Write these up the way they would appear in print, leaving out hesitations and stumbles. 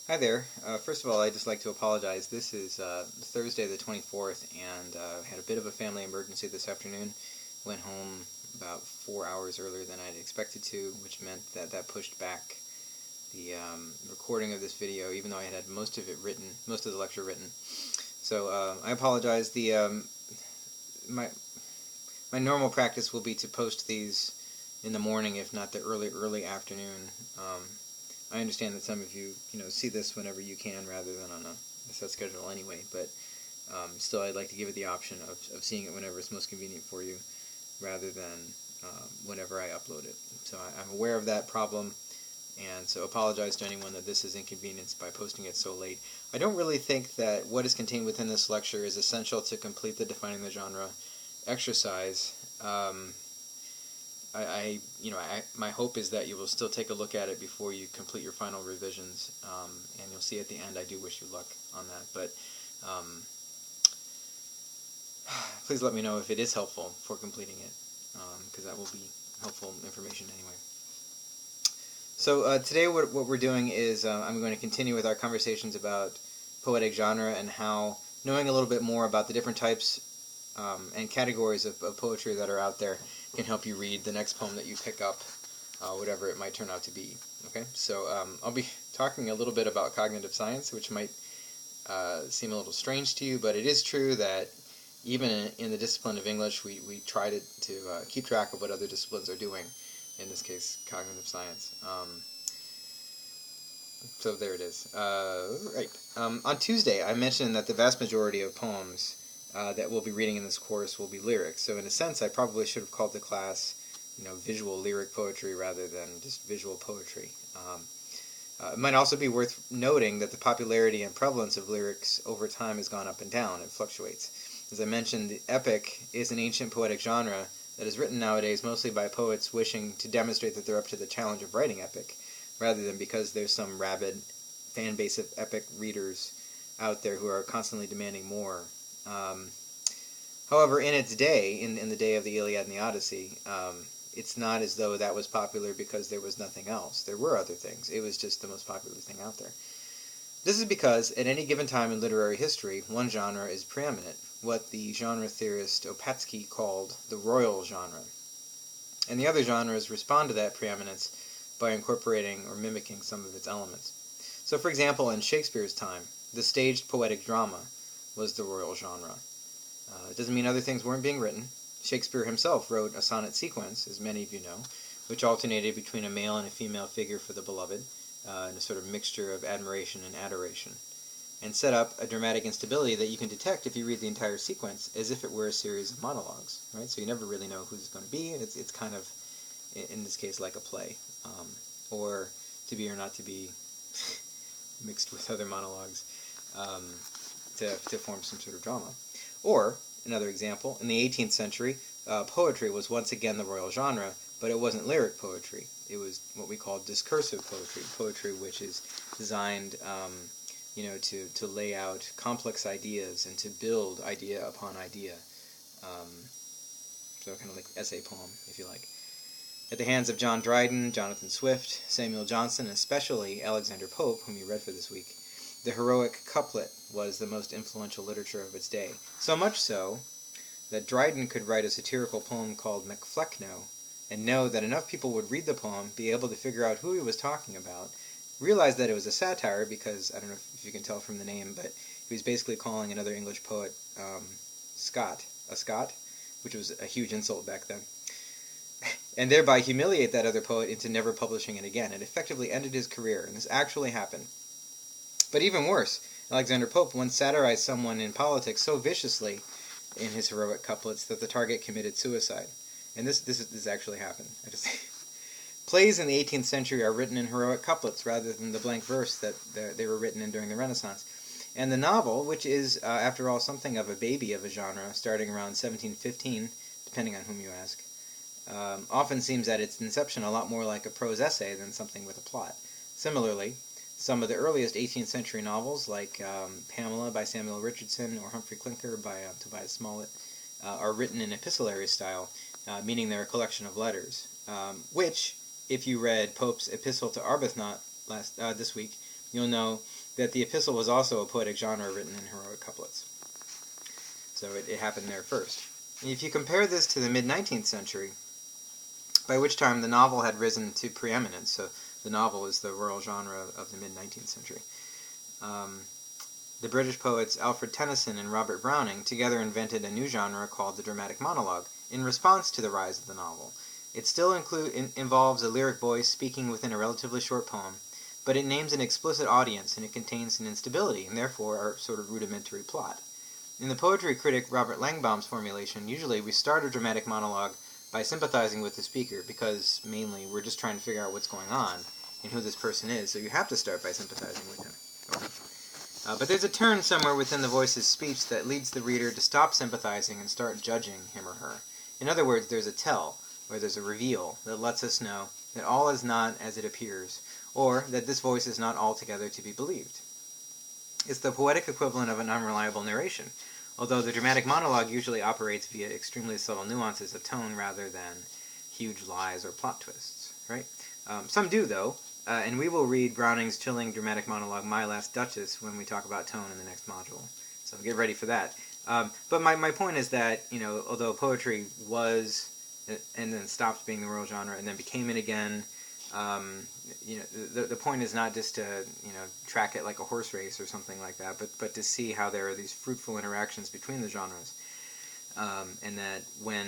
Hi there. First of all, I'd just like to apologize. This is Thursday the 24th, and had a bit of a family emergency this afternoon. Went home about 4 hours earlier than I'd expected to, which meant that pushed back the recording of this video, even though I had most of it written, most of the lecture written. So I apologize. My normal practice will be to post these in the morning, if not the early afternoon. I understand that some of you see this whenever you can rather than on a set schedule anyway, but still I'd like to give it the option of seeing it whenever it's most convenient for you rather than whenever I upload it. So I'm aware of that problem, and so apologize to anyone that this is inconvenienced by posting it so late. I don't really think that what is contained within this lecture is essential to complete the Defining the Genre exercise. My hope is that you will still take a look at it before you complete your final revisions, and you'll see at the end I do wish you luck on that, but please let me know if it is helpful for completing it, because that will be helpful information anyway. So today what we're doing is I'm going to continue with our conversations about poetic genre and how knowing a little bit more about the different types and categories of poetry that are out there can help you read the next poem that you pick up, whatever it might turn out to be. Okay, so I'll be talking a little bit about cognitive science, which might seem a little strange to you, but it is true that even in the discipline of English, we try to keep track of what other disciplines are doing, in this case, cognitive science. So there it is. Right. On Tuesday, I mentioned that the vast majority of poems that we'll be reading in this course will be lyrics. So in a sense, I probably should have called the class, visual lyric poetry rather than just visual poetry. It might also be worth noting that the popularity and prevalence of lyrics over time has gone up and down. It fluctuates. As I mentioned, the epic is an ancient poetic genre that is written nowadays mostly by poets wishing to demonstrate that they're up to the challenge of writing epic, rather than because there's some rabid fan base of epic readers out there who are constantly demanding more. However, in its day, in the day of the Iliad and the Odyssey, it's not as though that was popular because there was nothing else. There were other things. It was just the most popular thing out there. This is because at any given time in literary history, one genre is preeminent, what the genre theorist Opatsky called the royal genre. And the other genres respond to that preeminence by incorporating or mimicking some of its elements. So for example, in Shakespeare's time, the staged poetic drama was the royal genre. It doesn't mean other things weren't being written. Shakespeare himself wrote a sonnet sequence, as many of you know, which alternated between a male and a female figure for the beloved, in a sort of mixture of admiration and adoration, and set up a dramatic instability that you can detect if you read the entire sequence as if it were a series of monologues, right? So you never really know who's going to be. It's kind of, in this case, like a play, or to be or not to be mixed with other monologues to form some sort of drama. Or, another example, in the 18th century, poetry was once again the royal genre, but it wasn't lyric poetry. It was what we call discursive poetry, poetry which is designed to lay out complex ideas and to build idea upon idea. So kind of like essay poem, if you like. At the hands of John Dryden, Jonathan Swift, Samuel Johnson, and especially Alexander Pope, whom you read for this week, the heroic couplet was the most influential literature of its day. So much so that Dryden could write a satirical poem called Macflecknoe and know that enough people would read the poem, be able to figure out who he was talking about, realize that it was a satire because, I don't know if you can tell from the name, but he was basically calling another English poet Scot, a Scot, which was a huge insult back then, and thereby humiliate that other poet into never publishing it again. It effectively ended his career, and this actually happened. But even worse, Alexander Pope once satirized someone in politics so viciously in his heroic couplets that the target committed suicide. And this actually happened. Plays in the 18th century are written in heroic couplets rather than the blank verse that they were written in during the Renaissance. And the novel, which is, after all, something of a baby of a genre, starting around 1715, depending on whom you ask, often seems at its inception a lot more like a prose essay than something with a plot. Similarly, some of the earliest 18th century novels, like Pamela by Samuel Richardson or Humphrey Clinker by Tobias Smollett, are written in epistolary style, meaning they're a collection of letters, which, if you read Pope's Epistle to Arbuthnot this week, you'll know that the epistle was also a poetic genre written in heroic couplets. So it happened there first. If you compare this to the mid-19th century, by which time the novel had risen to preeminence, so the novel is the royal genre of the mid-19th century. The British poets Alfred Tennyson and Robert Browning together invented a new genre called the dramatic monologue in response to the rise of the novel. It still involves a lyric voice speaking within a relatively short poem, but it names an explicit audience and it contains an instability and therefore a sort of rudimentary plot. In the poetry critic Robert Langbaum's formulation, usually we start a dramatic monologue by sympathizing with the speaker because mainly we're just trying to figure out what's going on and who this person is, so you have to start by sympathizing with him. But there's a turn somewhere within the voice's speech that leads the reader to stop sympathizing and start judging him or her. In other words, there's a tell, or there's a reveal, that lets us know that all is not as it appears, or that this voice is not altogether to be believed. It's the poetic equivalent of an unreliable narration, although the dramatic monologue usually operates via extremely subtle nuances of tone rather than huge lies or plot twists, right? Some do, though, and we will read Browning's chilling dramatic monologue, My Last Duchess, when we talk about tone in the next module. So get ready for that. But my point is that, although poetry was and then stopped being the royal genre and then became it again, the point is not just to track it like a horse race or something like that, but to see how there are these fruitful interactions between the genres, and that when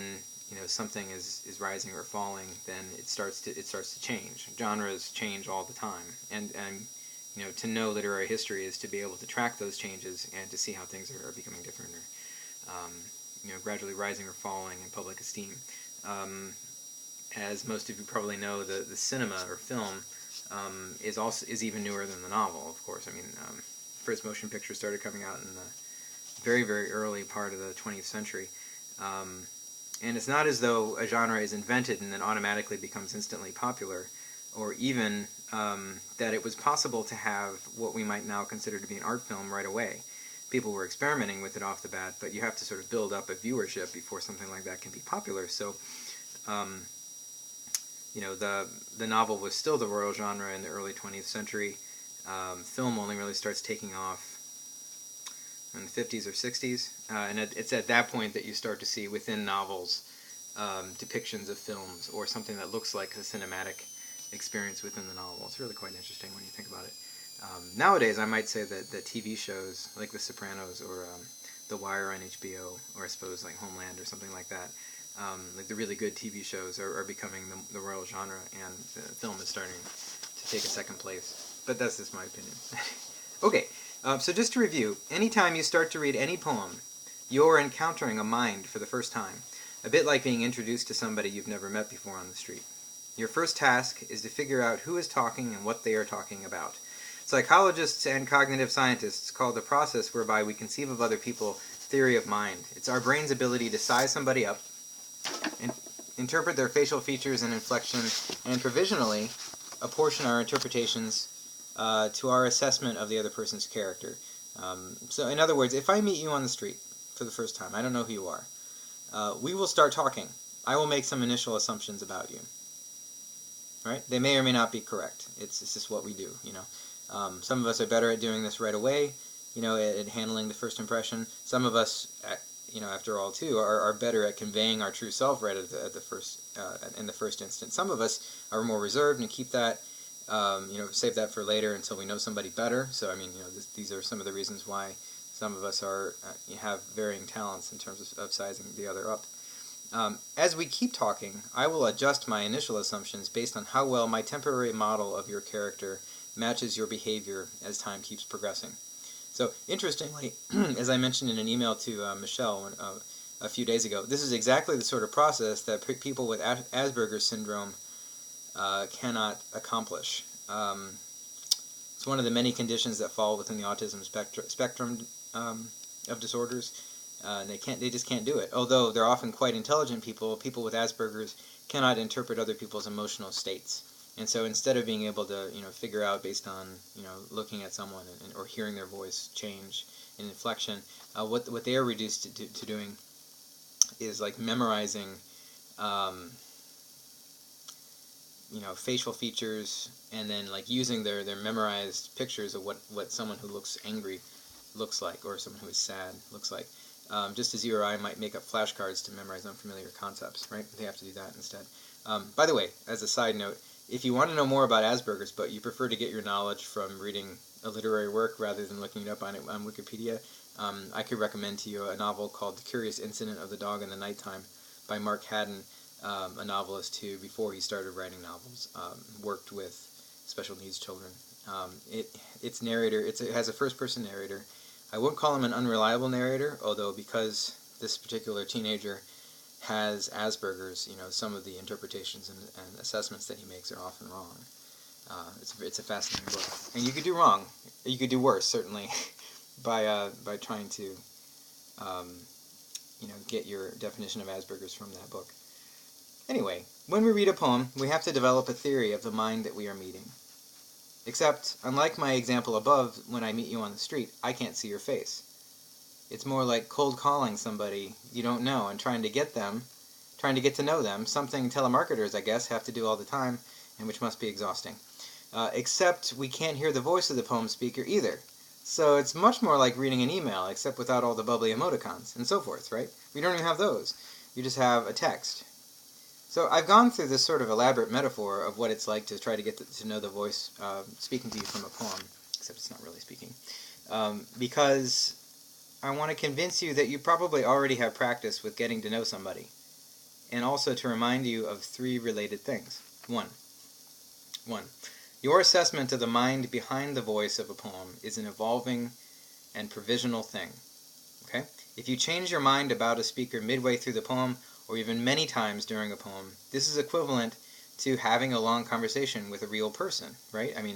something is rising or falling, then it starts to change. Genres change all the time, and to know literary history is to be able to track those changes and to see how things are becoming different or gradually rising or falling in public esteem. As most of you probably know, the cinema or film is even newer than the novel. Of course, first motion pictures started coming out in the very, very early part of the 20th century. And it's not as though a genre is invented and then automatically becomes instantly popular, or even that it was possible to have what we might now consider to be an art film right away. People were experimenting with it off the bat, but you have to sort of build up a viewership before something like that can be popular. So, the novel was still the royal genre in the early 20th century. Film only really starts taking off in the 50s or 60s, and it's at that point that you start to see within novels depictions of films or something that looks like a cinematic experience within the novel. It's really quite interesting when you think about it. Nowadays, I might say that TV shows like The Sopranos or The Wire on HBO, or I suppose like Homeland or something like that, like the really good TV shows are becoming the royal genre, and the film is starting to take a second place. But that's just my opinion. Okay. So just to review, anytime you start to read any poem, you're encountering a mind for the first time, a bit like being introduced to somebody you've never met before on the street. Your first task is to figure out who is talking and what they are talking about. Psychologists and cognitive scientists call the process whereby we conceive of other people theory of mind. It's our brain's ability to size somebody up, and interpret their facial features and inflection, and provisionally apportion our interpretations to our assessment of the other person's character. So in other words, if I meet you on the street for the first time, I don't know who you are, we will start talking. I will make some initial assumptions about you. Right? They may or may not be correct. It's just what we do. Some of us are better at doing this right away, at handling the first impression. Some of us, after all, too, are better at conveying our true self right at the first in the first instance. Some of us are more reserved and keep that. Save that for later until we know somebody better. So, these are some of the reasons why some of us have varying talents in terms of sizing the other up. As we keep talking, I will adjust my initial assumptions based on how well my temporary model of your character matches your behavior as time keeps progressing. So, interestingly, as I mentioned in an email to Michelle a few days ago, this is exactly the sort of process that people with Asperger's syndrome cannot accomplish. It's one of the many conditions that fall within the autism spectrum of disorders. They just can't do it. Although they're often quite intelligent people with Asperger's cannot interpret other people's emotional states. And so instead of being able to figure out based on looking at someone or hearing their voice change in inflection, what they are reduced to doing is like memorizing facial features, and then like using their memorized pictures of what someone who looks angry looks like, or someone who is sad looks like. Just as you or I might make up flashcards to memorize unfamiliar concepts, right? They have to do that instead. By the way, as a side note, if you want to know more about Asperger's, but you prefer to get your knowledge from reading a literary work rather than looking it up on Wikipedia, I could recommend to you a novel called The Curious Incident of the Dog in the Nighttime by Mark Haddon, a novelist who, before he started writing novels, worked with special needs children. Its narrator, it has a first-person narrator. I wouldn't call him an unreliable narrator, although because this particular teenager has Asperger's, some of the interpretations and assessments that he makes are often wrong. It's a fascinating book, and you could do wrong. You could do worse, certainly, by trying to get your definition of Asperger's from that book. Anyway, when we read a poem, we have to develop a theory of the mind that we are meeting. Except, unlike my example above, when I meet you on the street, I can't see your face. It's more like cold calling somebody you don't know and trying to get to know them, something telemarketers, I guess, have to do all the time, and which must be exhausting. Except we can't hear the voice of the poem speaker either. So it's much more like reading an email, except without all the bubbly emoticons, and so forth, right? We don't even have those. You just have a text. So I've gone through this sort of elaborate metaphor of what it's like to try to get to know the voice speaking to you from a poem, except it's not really speaking, because I want to convince you that you probably already have practice with getting to know somebody, and also to remind you of three related things. One, your assessment of the mind behind the voice of a poem is an evolving and provisional thing. Okay? If you change your mind about a speaker midway through the poem, or even many times during a poem, this is equivalent to having a long conversation with a real person, right? I mean,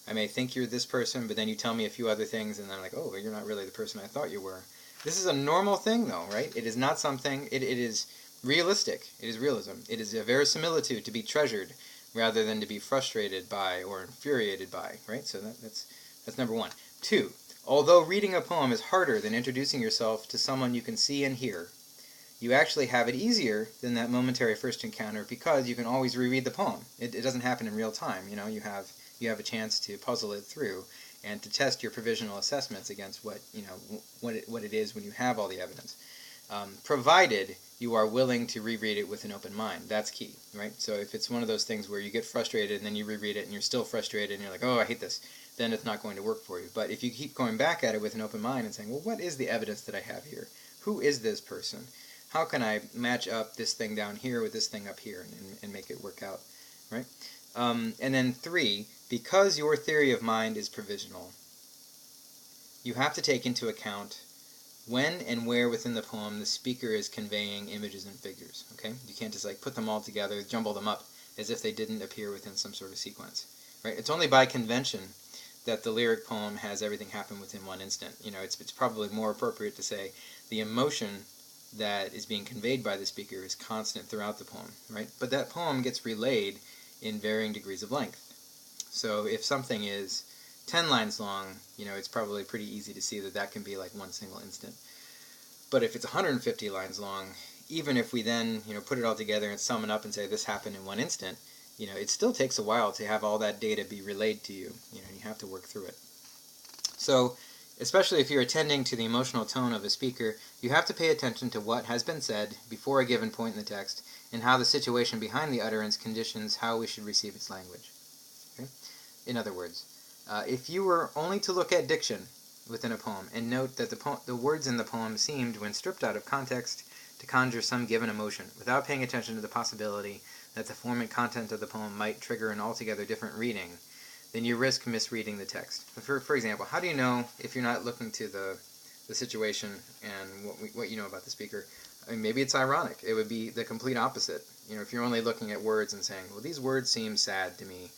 I may think you're this person, but then you tell me a few other things, and then I'm like, oh, you're not really the person I thought you were. This is a normal thing, though, right? It is not something, it is realistic. It is realism. It is a verisimilitude to be treasured rather than to be frustrated by or infuriated by, right? So that's number one. Two, although reading a poem is harder than introducing yourself to someone you can see and hear, you actually have it easier than that momentary first encounter because you can always reread the poem. It doesn't happen in real time. You have a chance to puzzle it through and to test your provisional assessments against what it is when you have all the evidence. Provided you are willing to reread it with an open mind. That's key, right? So if it's one of those things where you get frustrated and then you reread it and you're still frustrated and you're like, oh, I hate this, then it's not going to work for you. But if you keep going back at it with an open mind and saying, well, what is the evidence that I have here? Who is this person? How can I match up this thing down here with this thing up here and make it work out, right? And then three, because your theory of mind is provisional, you have to take into account when and where within the poem the speaker is conveying images and figures, okay? You can't just like put them all together, jumble them up as if they didn't appear within some sort of sequence, right? It's only by convention that the lyric poem has everything happen within one instant. It's probably more appropriate to say the emotion that is being conveyed by the speaker is constant throughout the poem, right? But that poem gets relayed in varying degrees of length. So if something is 10 lines long, it's probably pretty easy to see that can be like one single instant. But if it's 150 lines long, even if we then, put it all together and sum it up and say this happened in one instant, it still takes a while to have all that data be relayed to you. You have to work through it. So, especially if you're attending to the emotional tone of a speaker, you have to pay attention to what has been said before a given point in the text and how the situation behind the utterance conditions how we should receive its language. Okay? In other words, if you were only to look at diction within a poem and note that the words in the poem seemed, when stripped out of context, to conjure some given emotion, without paying attention to the possibility that the form and content of the poem might trigger an altogether different reading, then you risk misreading the text. For example, how do you know if you're not looking to the situation and what you know about the speaker? I mean, maybe it's ironic. It would be the complete opposite. If you're only looking at words and saying, well, these words seem sad to me,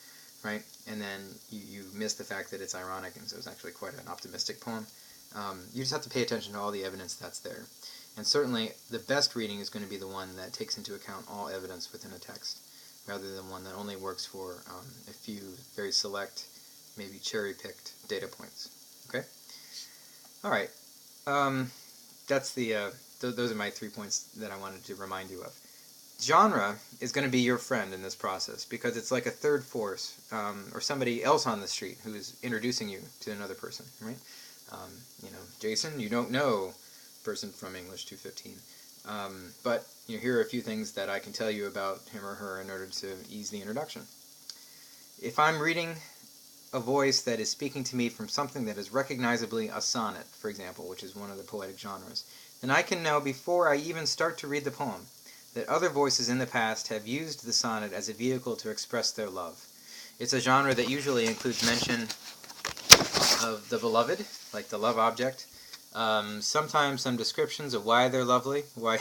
right? And then you miss the fact that it's ironic, and so it's actually quite an optimistic poem. You just have to pay attention to all the evidence that's there. And certainly, the best reading is going to be the one that takes into account all evidence within a text, rather than one that only works for a few very select, maybe cherry-picked data points. Okay? All right. That's those are my 3 points that I wanted to remind you of. genre is going to be your friend in this process because it's like a third force, or somebody else on the street who is introducing you to another person, right? Jason, you don't know person from English 215, but here are a few things that I can tell you about him or her in order to ease the introduction. If I'm reading a voice that is speaking to me from something that is recognizably a sonnet, for example, which is one of the poetic genres, then I can know before I even start to read the poem that other voices in the past have used the sonnet as a vehicle to express their love. It's a genre that usually includes mention of the beloved, like the love object, sometimes some descriptions of why they're lovely, why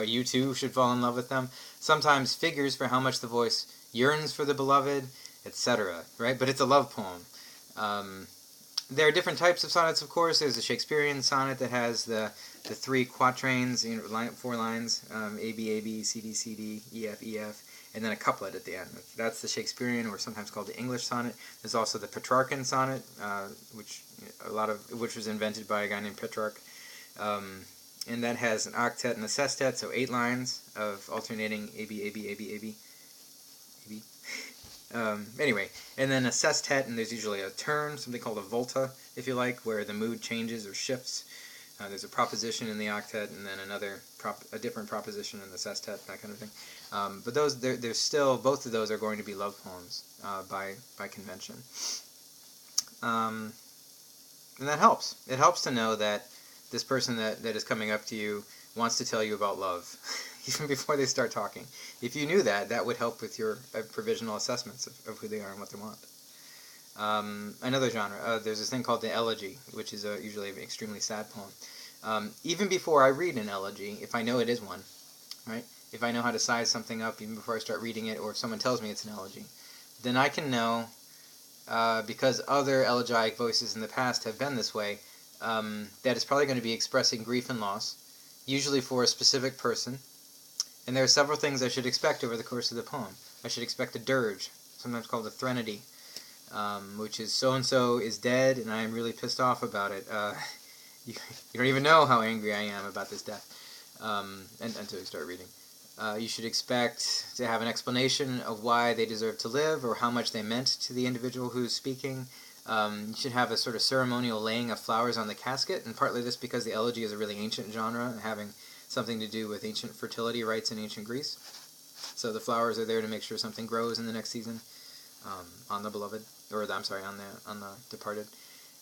you too should fall in love with them, sometimes figures for how much the voice yearns for the beloved, etc., right? But it's a love poem. There are different types of sonnets, of course. There's a Shakespearean sonnet that has the three quatrains, 4 lines, A, B, A, B, C, D, C, D, E, F, E, F, and then a couplet at the end. That's the Shakespearean, or sometimes called the English sonnet. There's also the Petrarchan sonnet, which was invented by a guy named Petrarch, and that has an octet and a sestet, so 8 lines of alternating A, B, A, B, A, B, A, B, A, B. Anyway, and then a sestet, and there's usually a turn, something called a volta, if you like, where the mood changes or shifts. There's a proposition in the octet, and then a different proposition in the sestet, that kind of thing. But there's still, both of those are going to be love poems by convention. And that helps. It helps to know that this person that is coming up to you wants to tell you about love, even before they start talking. If you knew that, that would help with your provisional assessments of who they are and what they want. Another genre, there's this thing called the Elegy, which is usually an extremely sad poem. Even before I read an elegy, if I know it is one, right? If I know how to size something up even before I start reading it, or if someone tells me it's an elegy, then I can know, because other elegiac voices in the past have been this way, that it's probably going to be expressing grief and loss, usually for a specific person. And there are several things I should expect over the course of the poem. I should expect a dirge, sometimes called a threnody, which is so-and-so is dead and I am really pissed off about it. You don't even know how angry I am about this death, until you start reading. You should expect to have an explanation of why they deserve to live or how much they meant to the individual who's speaking. You should have a sort of ceremonial laying of flowers on the casket, and partly this because the elegy is a really ancient genre, having something to do with ancient fertility rites in ancient Greece. So the flowers are there to make sure something grows in the next season on the beloved, or on the departed.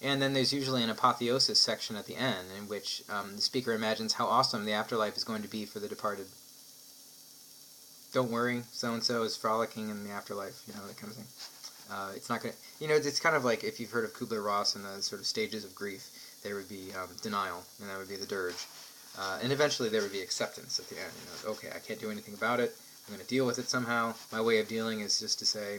And then there's usually an apotheosis section at the end in which the speaker imagines how awesome the afterlife is going to be for the departed. Don't worry, so-and-so is frolicking in the afterlife, that kind of thing. It's not going to, it's kind of like if you've heard of Kubler-Ross and the sort of stages of grief, there would be denial, and that would be the dirge. And eventually there would be acceptance at the end. Okay, I can't do anything about it. I'm going to deal with it somehow. My way of dealing is just to say,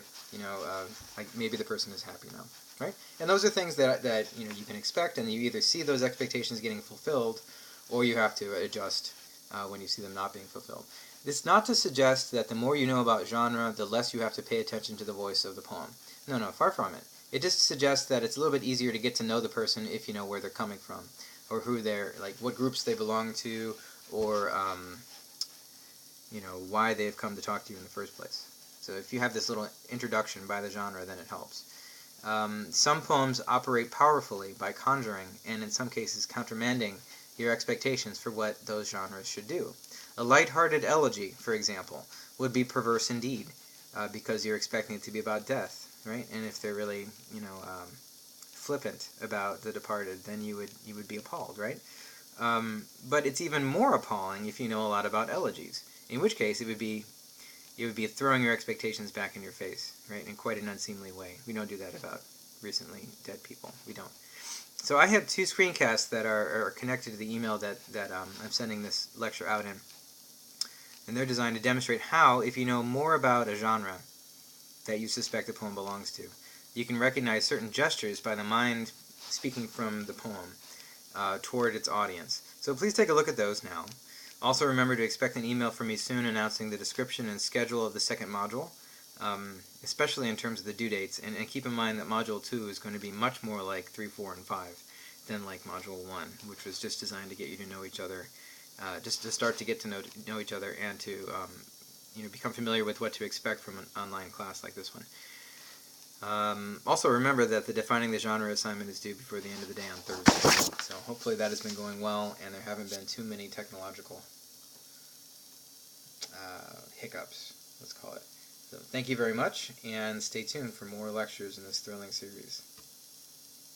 maybe the person is happy now, right? And those are things that you can expect, and you either see those expectations getting fulfilled, or you have to adjust when you see them not being fulfilled. It's not to suggest that the more you know about genre, the less you have to pay attention to the voice of the poem. No, far from it. It just suggests that it's a little bit easier to get to know the person if you know where they're coming from, or who they're, what groups they belong to, or why they've come to talk to you in the first place. So if you have this little introduction by the genre, then it helps. Some poems operate powerfully by conjuring, and in some cases countermanding, your expectations for what those genres should do. A light-hearted elegy, for example, would be perverse indeed, because you're expecting it to be about death, right? And if they're really, flippant about the departed, then you would be appalled, right? But it's even more appalling if you know a lot about elegies, in which case it would be throwing your expectations back in your face, right? In quite an unseemly way. We don't do that about recently dead people. We don't. So I have 2 screencasts that are connected to the email that I'm sending this lecture out in. And they're designed to demonstrate how, if you know more about a genre that you suspect the poem belongs to, you can recognize certain gestures by the mind speaking from the poem toward its audience. So please take a look at those now. Also remember to expect an email from me soon announcing the description and schedule of the second module, especially in terms of the due dates. And keep in mind that Module 2 is going to be much more like 3, 4, and 5 than like Module 1, which was just designed to get you to know each other, just to start to get to know each other and to become familiar with what to expect from an online class like this one. Also remember that the Defining the Genre assignment is due before the end of the day on Thursday. So hopefully that has been going well, and there haven't been too many technological hiccups, let's call it. So thank you very much, and stay tuned for more lectures in this thrilling series.